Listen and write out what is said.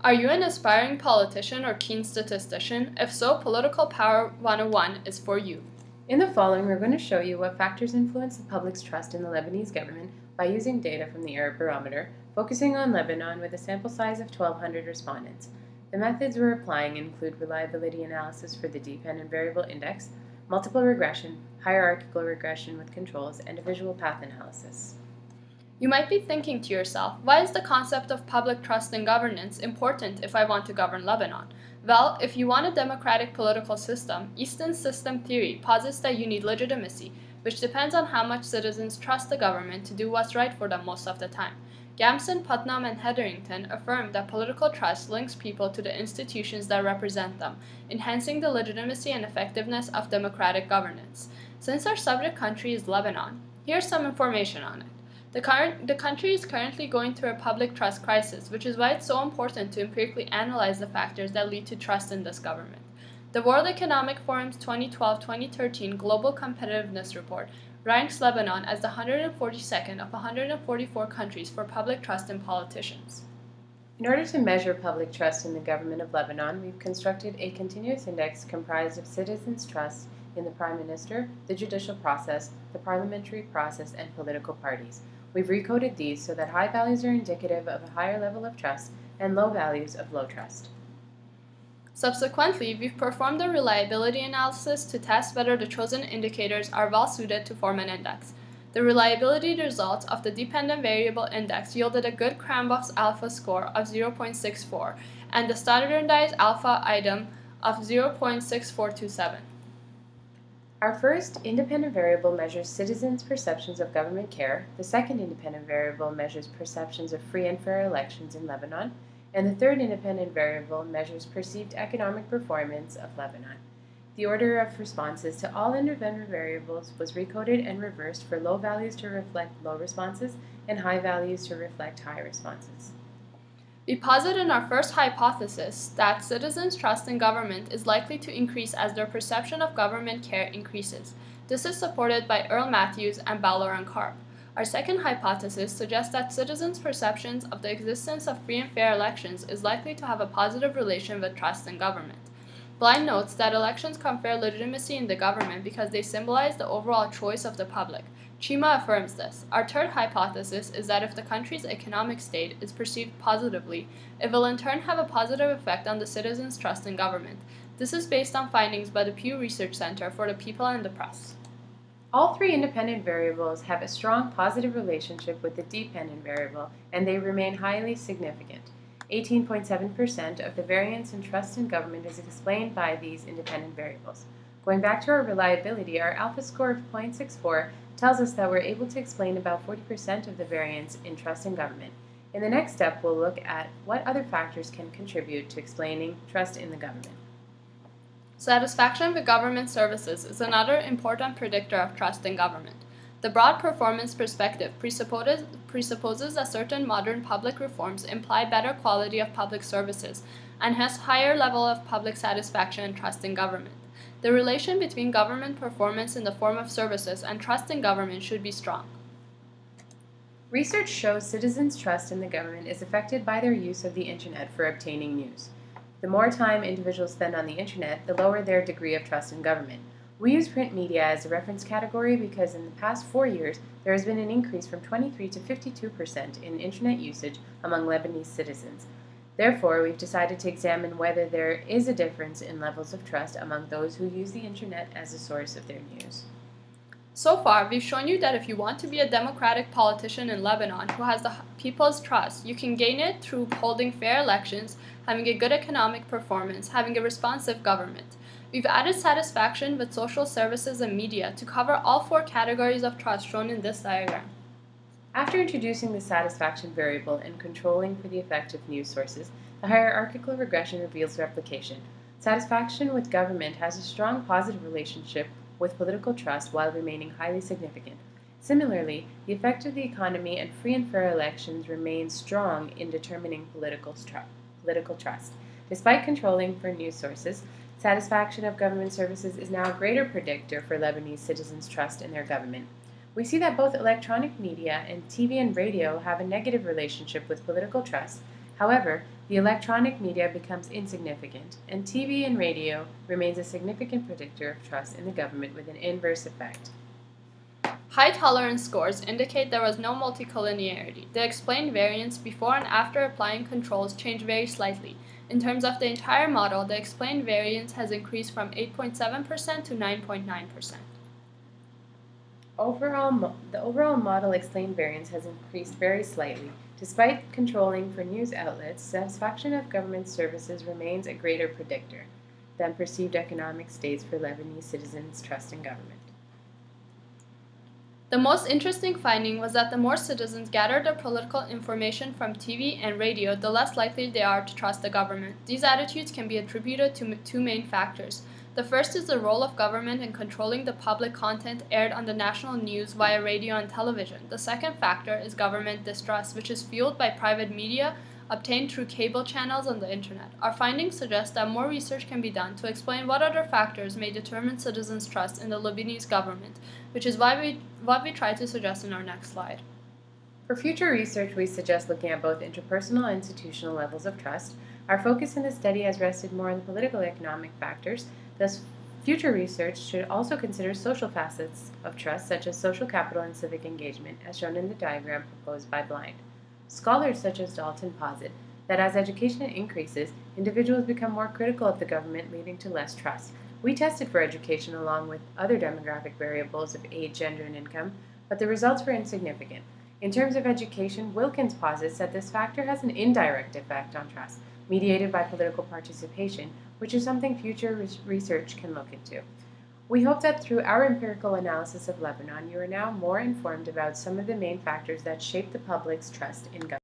Are you an aspiring politician or keen statistician? If so, Political Power 101 is for you. In the following, we're going to show you what factors influence the public's trust in the Lebanese government by using data from the Arab Barometer, focusing on Lebanon with a sample size of 1,200 respondents. The methods we're applying include reliability analysis for the dependent variable index, multiple regression, hierarchical regression with controls, and a visual path analysis. You might be thinking to yourself, why is the concept of public trust in governance important if I want to govern Lebanon? Well, if you want a democratic political system, Easton's system theory posits that you need legitimacy, which depends on how much citizens trust the government to do what's right for them most of the time. Gamson, Putnam, and Hetherington affirmed that political trust links people to the institutions that represent them, enhancing the legitimacy and effectiveness of democratic governance. Since our subject country is Lebanon, here's some information on it. The country is currently going through a public trust crisis, which is why it's so important to empirically analyze the factors that lead to trust in this government. The World Economic Forum's 2012-2013 Global Competitiveness Report ranks Lebanon as the 142nd of 144 countries for public trust in politicians. In order to measure public trust in the government of Lebanon, we've constructed a continuous index comprised of citizens' trust in the Prime Minister, the judicial process, the parliamentary process, and political parties. We've recoded these so that high values are indicative of a higher level of trust and low values of low trust. Subsequently, we've performed a reliability analysis to test whether the chosen indicators are well suited to form an index. The reliability results of the dependent variable index yielded a good Cranbox alpha score of 0.64 and the standardized alpha item of 0.6427. Our first independent variable measures citizens' perceptions of government care, the second independent variable measures perceptions of free and fair elections in Lebanon, and the third independent variable measures perceived economic performance of Lebanon. The order of responses to all independent variables was recoded and reversed for low values to reflect low responses and high values to reflect high responses. We posit in our first hypothesis that citizens' trust in government is likely to increase as their perception of government care increases. This is supported by Earl Matthews and Bowler and Karp. Our second hypothesis suggests that citizens' perceptions of the existence of free and fair elections is likely to have a positive relation with trust in government. Blind notes that elections confer legitimacy in the government because they symbolize the overall choice of the public. Chima affirms this. Our third hypothesis is that if the country's economic state is perceived positively, it will in turn have a positive effect on the citizens' trust in government. This is based on findings by the Pew Research Center for the People and the Press. All three independent variables have a strong positive relationship with the dependent variable, and they remain highly significant. 18.7% of the variance in trust in government is explained by these independent variables. Going back to our reliability, our alpha score of 0.64 tells us that we're able to explain about 40% of the variance in trust in government. In the next step, we'll look at what other factors can contribute to explaining trust in the government. Satisfaction with government services is another important predictor of trust in government. The broad performance perspective presupposes that certain modern public reforms imply better quality of public services and has higher level of public satisfaction and trust in government. The relation between government performance in the form of services and trust in government should be strong. Research shows citizens' trust in the government is affected by their use of the internet for obtaining news. The more time individuals spend on the internet, the lower their degree of trust in government. We use print media as a reference category because in the past 4 years, there has been an increase from 23 to 52% in internet usage among Lebanese citizens. Therefore, we've decided to examine whether there is a difference in levels of trust among those who use the internet as a source of their news. So far, we've shown you that if you want to be a democratic politician in Lebanon who has the people's trust, you can gain it through holding fair elections, having a good economic performance, having a responsive government. We've added satisfaction with social services and media to cover all 4 categories of trust shown in this diagram. After introducing the satisfaction variable and controlling for the effect of news sources, the hierarchical regression reveals replication. Satisfaction with government has a strong positive relationship with political trust while remaining highly significant. Similarly, the effect of the economy and free and fair elections remains strong in determining political trust. Despite controlling for news sources, satisfaction of government services is now a greater predictor for Lebanese citizens' trust in their government. We see that both electronic media and TV and radio have a negative relationship with political trust. However, the electronic media becomes insignificant, and TV and radio remains a significant predictor of trust in the government with an inverse effect. High tolerance scores indicate there was no multicollinearity. The explained variance before and after applying controls change very slightly. In terms of the entire model, the explained variance has increased from 8.7% to 9.9%. The overall model explained variance has increased very slightly. Despite controlling for news outlets, satisfaction of government services remains a greater predictor than perceived economic states for Lebanese citizens' trust in government. The most interesting finding was that the more citizens gather their political information from TV and radio, the less likely they are to trust the government. These attitudes can be attributed to two main factors. The first is the role of government in controlling the public content aired on the national news via radio and television. The second factor is government distrust, which is fueled by private media obtained through cable channels on the internet. Our findings suggest that more research can be done to explain what other factors may determine citizens' trust in the Lebanese government, which is what we try to suggest in our next slide. For future research, we suggest looking at both interpersonal and institutional levels of trust. Our focus in the study has rested more on the political economic factors. Thus, future research should also consider social facets of trust, such as social capital and civic engagement, as shown in the diagram proposed by Blind. Scholars such as Dalton posit that as education increases, individuals become more critical of the government, leading to less trust. We tested for education along with other demographic variables of age, gender, and income, but the results were insignificant. In terms of education, Wilkins posits that this factor has an indirect effect on trust, mediated by political participation, which is something future research can look into. We hope that through our empirical analysis of Lebanon, you are now more informed about some of the main factors that shape the public's trust in government.